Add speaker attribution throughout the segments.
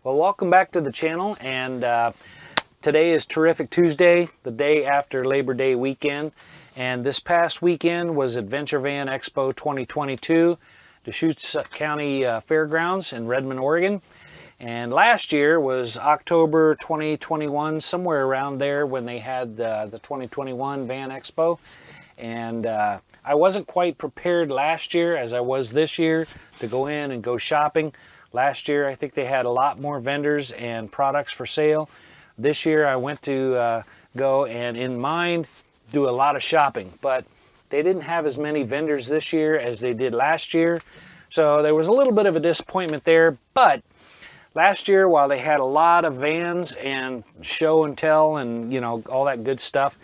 Speaker 1: Well, welcome back to the channel, and today is Terrific Tuesday, the day after Labor Day weekend, and this past weekend was Adventure Van Expo 2022, Deschutes County Fairgrounds in Redmond, Oregon. And last year was October 2021, somewhere around there when they had the 2021 Van Expo. And I wasn't quite prepared last year as I was this year to go in and go shopping. Last year I think they had a lot more vendors and products for sale. This year I went to go and in mind do a lot of shopping, but they didn't have as many vendors this year as they did last year. So there was a little bit of a disappointment there, but last year, while they had a lot of vans and show and tell and, you know, all that good stuff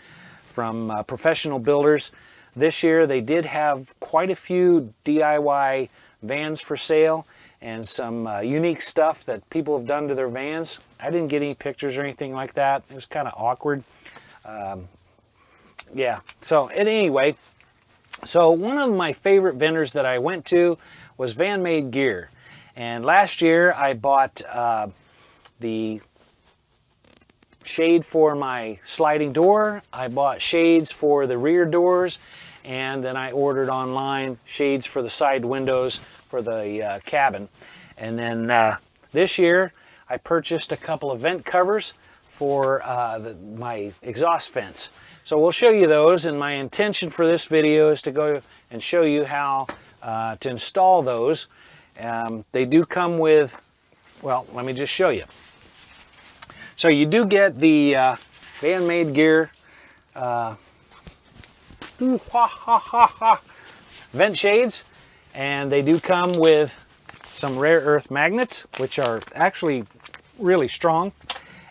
Speaker 1: from professional builders, this year they did have quite a few DIY vans for sale and some unique stuff that people have done to their vans. I didn't get any pictures or anything like that. It was kind of awkward. Yeah, so anyway, so one of my favorite vendors that I went to was Van Made Gear. And last year I bought the shade for my sliding door. I bought shades for the rear doors, and then I ordered online shades for the side windows for the cabin. And then this year I purchased a couple of vent covers for my exhaust vents. So we'll show you those, and my intention for this video is to go and show you how to install those. They do come with, well, let me just show you. So you do get the Van Made Gear vent shades, and they do come with some rare earth magnets, which are actually really strong,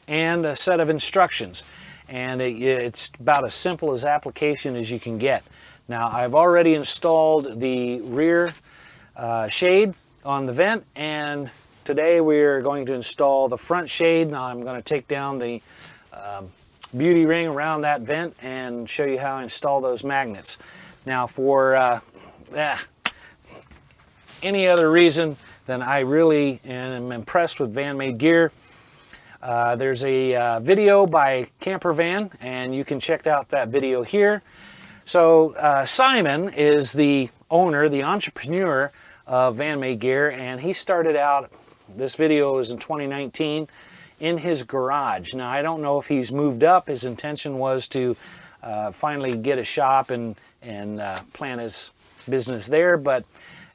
Speaker 1: and a set of instructions. And it's about as simple as application as you can get. Now, I've already installed the rear shade on the vent, and today we're going to install the front shade. Now I'm going to take down the beauty ring around that vent and show you how I install those magnets. Now, for any other reason than I really am impressed with Van Made Gear, there's a video by Camper Van, and you can check out that video here. So Simon is the owner, the entrepreneur of Van Made Gear, and he started out, this video is in 2019, in his garage. Now, I don't know if he's moved up. His intention was to finally get a shop and plan his business there, but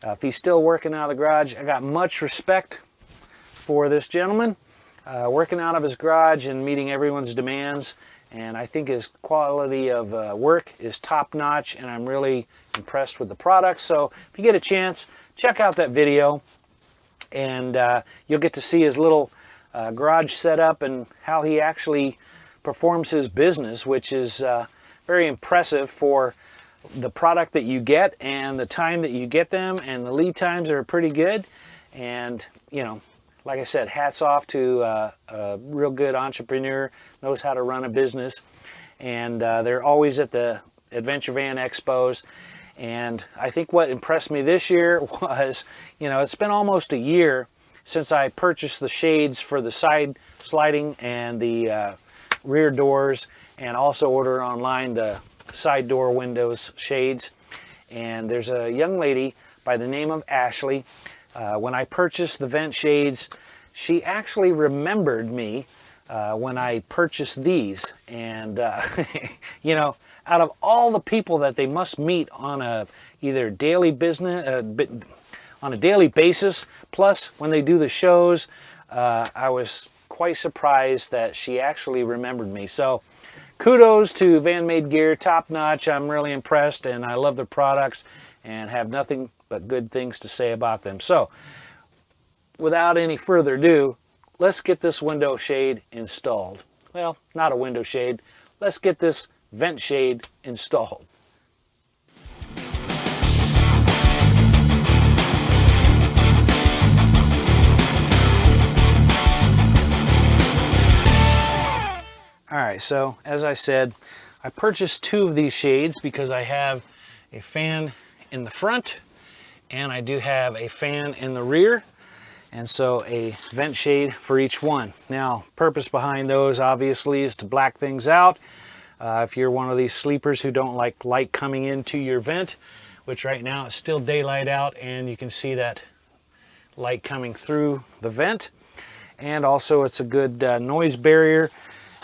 Speaker 1: if he's still working out of the garage, I got much respect for this gentleman, working out of his garage and meeting everyone's demands. And I think his quality of work is top-notch, and I'm really impressed with the products. So if you get a chance, check out that video, and you'll get to see his little garage setup and how he actually performs his business, which is very impressive for the product that you get and the time that you get them, and the lead times are pretty good. And, you know, like I said, hats off to a real good entrepreneur, knows how to run a business. And they're always at the Adventure Van Expos. And I think what impressed me this year was, you know, it's been almost a year since I purchased the shades for the side sliding and the rear doors, and also ordered online the side door windows shades. And there's a young lady by the name of Ashley. When I purchased the vent shades, she actually remembered me when I purchased these. And you know, out of all the people that they must meet on a either daily business, on a daily basis, plus when they do the shows, I was quite surprised that she actually remembered me. So kudos to Van Made Gear, top notch. I'm really impressed, and I love their products and have nothing but good things to say about them. So without any further ado, let's get this window shade installed. Well, not a window shade. Let's get this vent shade installed. All right, so as I said, I purchased two of these shades because I have a fan in the front and I do have a fan in the rear. And so a vent shade for each one. Now, purpose behind those obviously is to black things out. If you're one of these sleepers who don't like light coming into your vent, which right now it's still daylight out and you can see that light coming through the vent. And also it's a good noise barrier.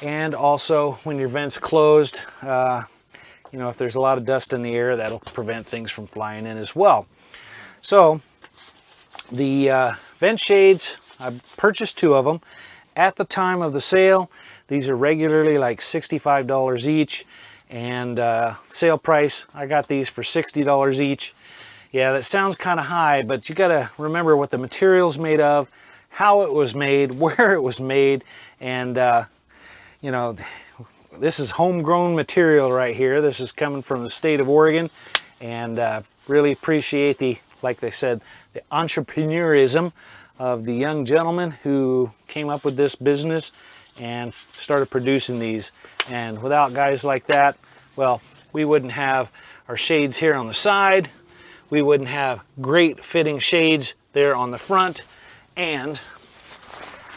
Speaker 1: And also when your vent's closed, you know, if there's a lot of dust in the air, that'll prevent things from flying in as well. So the vent shades, I purchased 2 of them at the time of the sale. These are regularly like $65 each, and sale price, I got these for $60 each. Yeah, that sounds kind of high, but you got to remember what the material's made of, how it was made, where it was made, and you know, this is homegrown material right here. This is coming from the state of Oregon, and really appreciate the, like they said, the entrepreneurism of the young gentleman who came up with this business and started producing these. And without guys like that, well, we wouldn't have our shades here on the side, we wouldn't have great fitting shades there on the front, and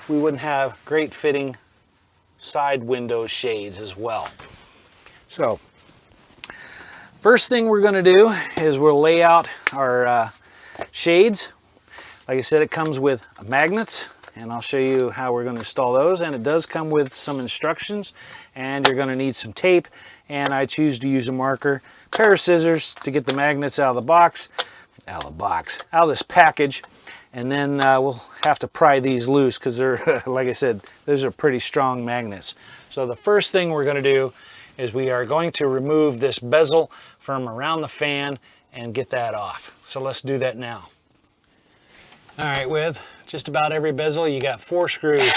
Speaker 1: we wouldn't have great fitting side window shades as well. So first thing we're going to do is we'll lay out our shades. Like I said, it comes with magnets, and I'll show you how we're going to install those. And it does come with some instructions, and you're going to need some tape, and I choose to use a marker, pair of scissors to get the magnets out of this package. And then we'll have to pry these loose because they're, like I said, those are pretty strong magnets. So the first thing we're going to do is we are going to remove this bezel from around the fan and get that off. So let's do that now. All right, with just about every bezel, you got 4 screws.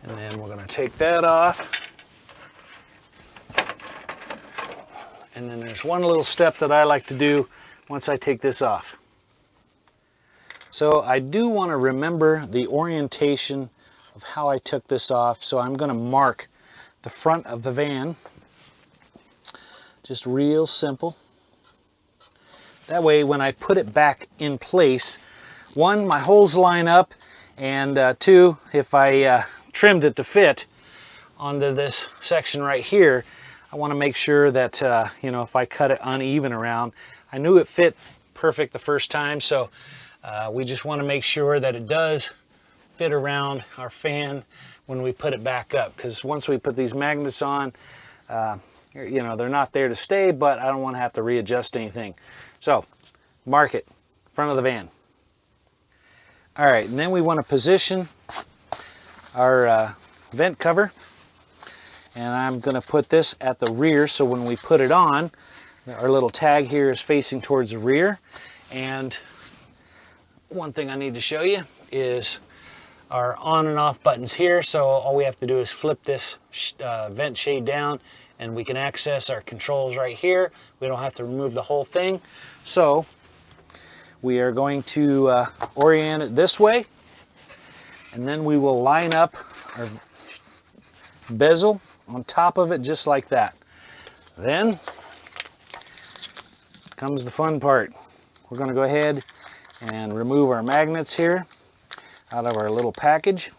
Speaker 1: And then we're going to take that off. And then there's one little step that I like to do once I take this off. So I do want to remember the orientation of how I took this off. So I'm going to mark the front of the van. Just real simple. That way when I put it back in place, 1, my holes line up, and 2, if I trimmed it to fit onto this section right here, I want to make sure that, you know, if I cut it uneven around, I knew it fit perfect the first time, so we just want to make sure that it does fit around our fan when we put it back up, because once we put these magnets on, you know, they're not there to stay, but I don't want to have to readjust anything. So, mark it, front of the van. All right, and then we want to position our vent cover. And I'm going to put this at the rear, so when we put it on, our little tag here is facing towards the rear. And one thing I need to show you is our on and off buttons here. So all we have to do is flip this vent shade down, and we can access our controls right here. We don't have to remove the whole thing. So we are going to orient it this way, and then we will line up our bezel on top of it just like that. Then comes the fun part. We're going to go ahead and remove our magnets here out of our little package,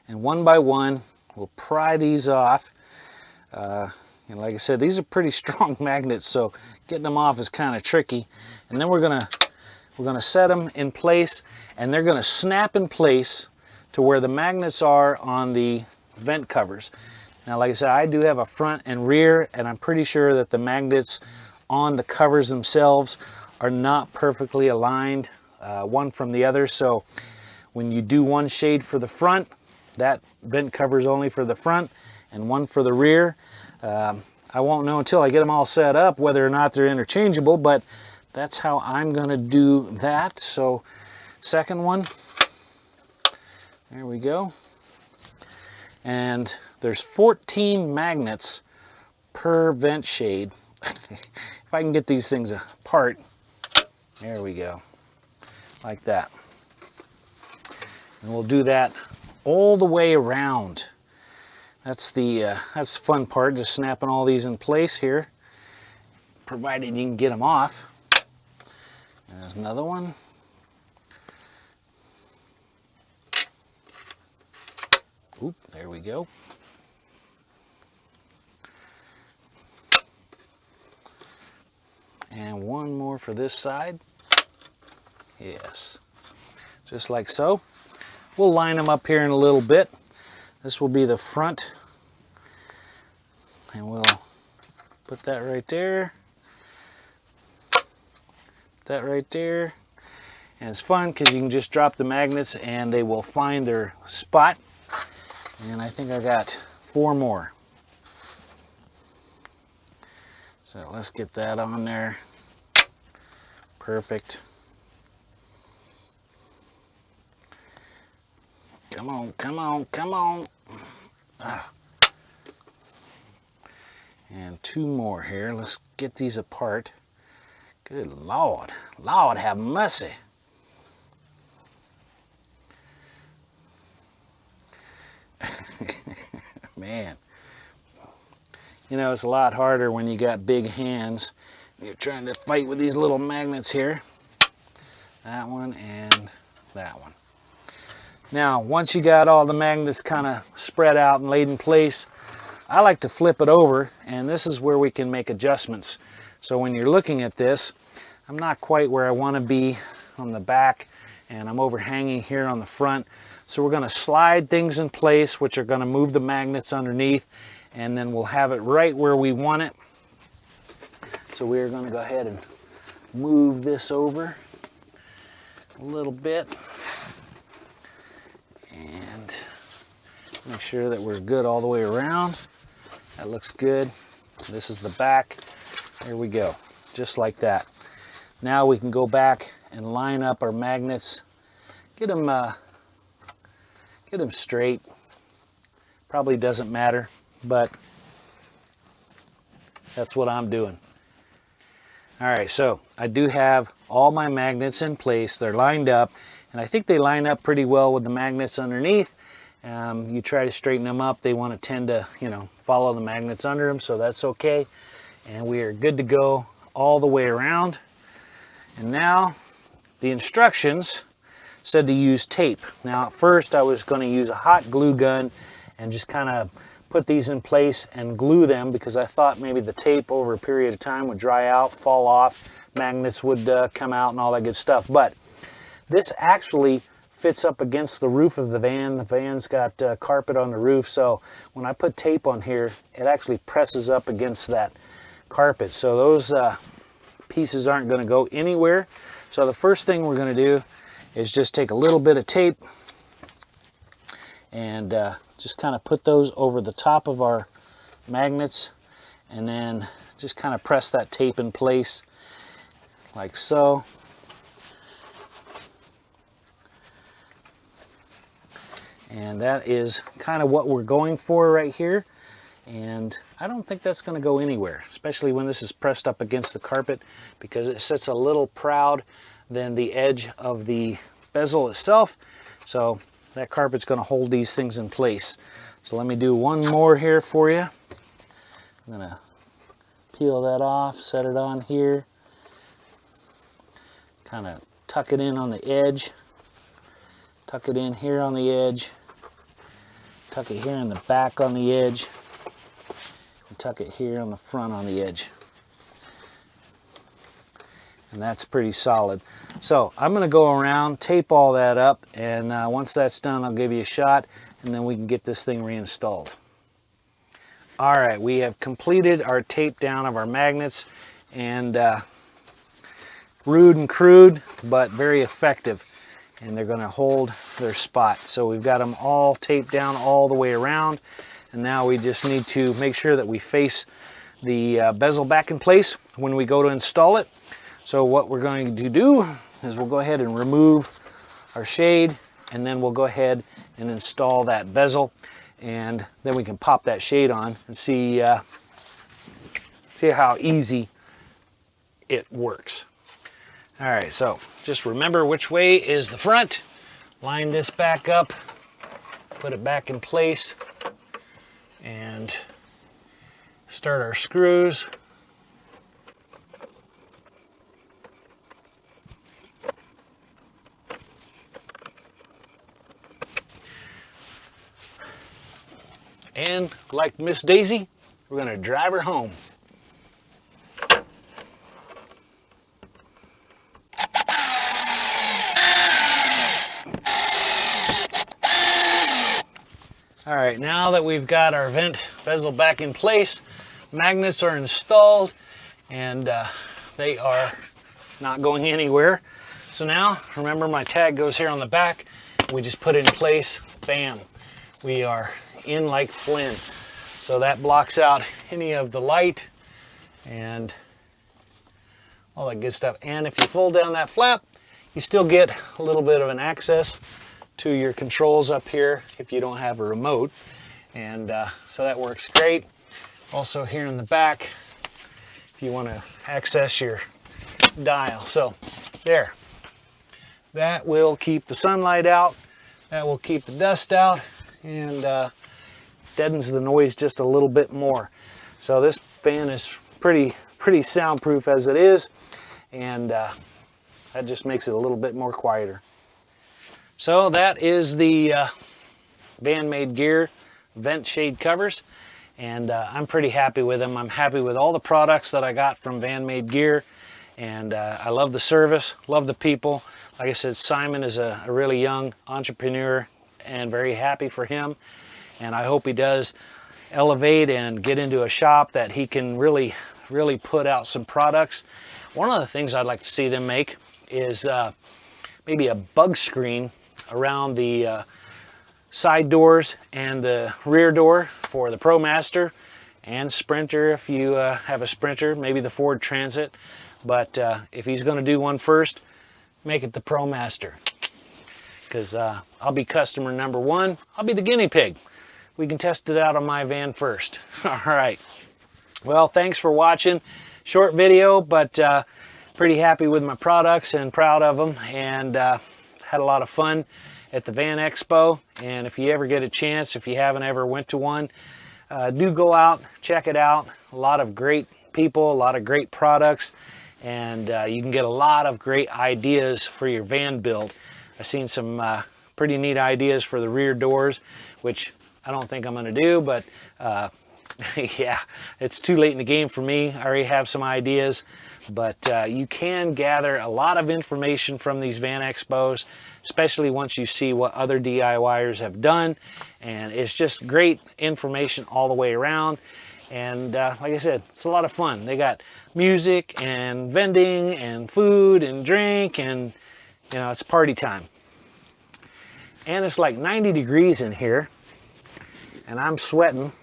Speaker 1: and one by one we'll pry these off. And like I said, these are pretty strong magnets, so getting them off is kind of tricky. And then we're gonna set them in place, and they're gonna snap in place to where the magnets are on the vent covers. Now, like I said, I do have a front and rear, and I'm pretty sure that the magnets on the covers themselves are not perfectly aligned one from the other. So when you do one shade for the front, that vent cover is only for the front, and one for the rear. I won't know until I get them all set up whether or not they're interchangeable, but that's how I'm going to do that. So second one, there we go. And there's 14 magnets per vent shade. If I can get these things apart, there we go, like that. And we'll do that all the way around. That's the fun part, just snapping all these in place here, provided you can get them off. There's another one. Oop, there we go. And one more for this side. Yes, just like so. We'll line them up here in a little bit. This will be the front. And we'll put that right there. That right there. And it's fun because you can just drop the magnets and they will find their spot. And I think I got 4 more. So let's get that on there. Perfect. Come on, come on, come on. Ah. And 2 more here. Let's get these apart. Good Lord. Lord have mercy. Man. You know, it's a lot harder when you got big hands. You're trying to fight with these little magnets here. That one and that one. Now, once you got all the magnets kind of spread out and laid in place, I like to flip it over, and this is where we can make adjustments. So when you're looking at this, I'm not quite where I want to be on the back, and I'm overhanging here on the front. So we're going to slide things in place, which are going to move the magnets underneath, and then we'll have it right where we want it. So we're going to go ahead and move this over a little bit and make sure that we're good all the way around. That looks good. This is the back. There we go, just like that. Now we can go back and line up our magnets, get them straight. Probably doesn't matter, but that's what I'm doing. All right, so I do have all my magnets in place. They're lined up, and I think they line up pretty well with the magnets underneath. You try to straighten them up, they want to tend to, you know, follow the magnets under them, so that's okay. And we are good to go all the way around. And now the instructions said to use tape. Now at first I was going to use a hot glue gun and just kind of put these in place and glue them, because I thought maybe the tape over a period of time would dry out, fall off, magnets would come out and all that good stuff. But this actually fits up against the roof of the van. The van's got carpet on the roof, so when I put tape on here, it actually presses up against that carpet. So those pieces aren't going to go anywhere. So the first thing we're going to do is just take a little bit of tape and just kind of put those over the top of our magnets, and then just kind of press that tape in place like so. And that is kind of what we're going for right here. And I don't think that's going to go anywhere, especially when this is pressed up against the carpet, because it sits a little proud than the edge of the bezel itself. So that carpet's going to hold these things in place. So let me do one more here for you. I'm going to peel that off, set it on here, kind of tuck it in on the edge, tuck it in here on the edge, tuck it here in the back on the edge, and tuck it here on the front on the edge. And that's pretty solid. So I'm going to go around, tape all that up, and once that's done, I'll give you a shot, and then we can get this thing reinstalled. All right, we have completed our tape down of our magnets, and rude and crude, but very effective, and they're going to hold their spot. So we've got them all taped down all the way around, and now we just need to make sure that we face the bezel back in place when we go to install it. So what we're going to do is we'll go ahead and remove our shade, and then we'll go ahead and install that bezel, and then we can pop that shade on and see See how easy it works. All right, so just remember which way is the front. Line this back up, put it back in place, and start our screws. And like Miss Daisy, we're gonna drive her home. All right, now that we've got our vent bezel back in place, magnets are installed, and they are not going anywhere. So now, remember my tag goes here on the back. We just put it in place, bam. We are in like Flynn. So that blocks out any of the light and all that good stuff. And if you fold down that flap, you still get a little bit of an access to your controls up here if you don't have a remote. And so that works great. Also here in the back, if you want to access your dial. So there, that will keep the sunlight out, that will keep the dust out, and deadens the noise just a little bit more. So this fan is pretty soundproof as it is, and that just makes it a little bit more quieter. So that is the Van Made Gear vent shade covers, and I'm pretty happy with them. I'm happy with all the products that I got from Van Made Gear, and I love the service, love the people. Like I said, Simon is a really young entrepreneur, and very happy for him, and I hope he does elevate and get into a shop that he can really put out some products. One of the things I'd like to see them make is maybe a bug screen around the side doors and the rear door for the Promaster and Sprinter if you have a Sprinter, maybe the Ford Transit. But if he's going to do one first, make it the Promaster, because I'll be customer number one. I'll be the guinea pig. We can test it out on my van first. All right. Well, thanks for watching. Short video, but pretty happy with my products and proud of them, and had a lot of fun at the Van Expo. And if you ever get a chance, if you haven't ever went to one, do go out, check it out. A lot of great people, a lot of great products, and you can get a lot of great ideas for your van build. I've seen some pretty neat ideas for the rear doors, which I don't think I'm going to do, but yeah, it's too late in the game for me. I already have some ideas, but you can gather a lot of information from these Van Expos, especially once you see what other DIYers have done, and it's just great information all the way around. And like I said, it's a lot of fun. They got music and vending and food and drink, and you know, it's party time. And it's like 90 degrees in here, and I'm sweating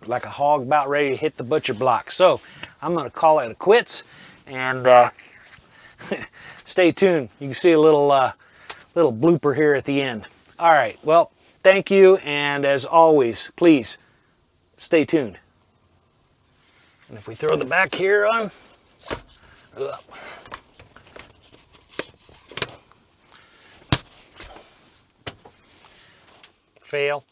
Speaker 1: like a hog about ready to hit the butcher block. So I'm going to call it a quits, and stay tuned. You can see a little blooper here at the end. All right, well, thank you, and as always, please stay tuned. And if we throw the back here on, fail.